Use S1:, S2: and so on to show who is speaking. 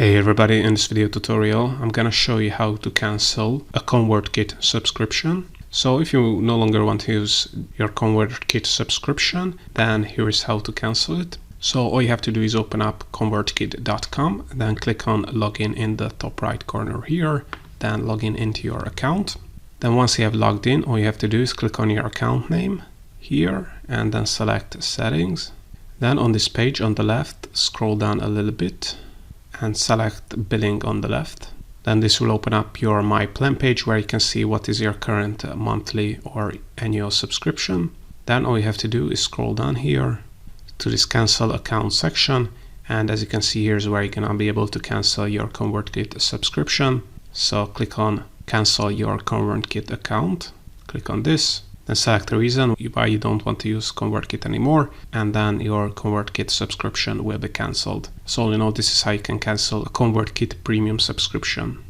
S1: Hey everybody, in this video tutorial I'm gonna show you how to cancel a Convertkit subscription. So if you no longer want to use your Convertkit subscription, then here is how to cancel it. So all you have to do is open up convertkit.com, then click on login in the top right corner here, then log in into your account. Then once you have logged in, all you have to do is click on your account name here and then select settings. Then on this page on the left, scroll down a little bit and select billing on the left. Then this will open up your My Plan page where you can see what is your current monthly or annual subscription. Then all you have to do is scroll down here to this cancel account section, and as you can see, here's where you're gonna be able to cancel your Convertkit subscription. So click on cancel your Convertkit account, click on this, then select the reason why you don't want to use Convertkit anymore, and then your Convertkit subscription will be cancelled. So all in all, this is how you can cancel a Convertkit premium subscription.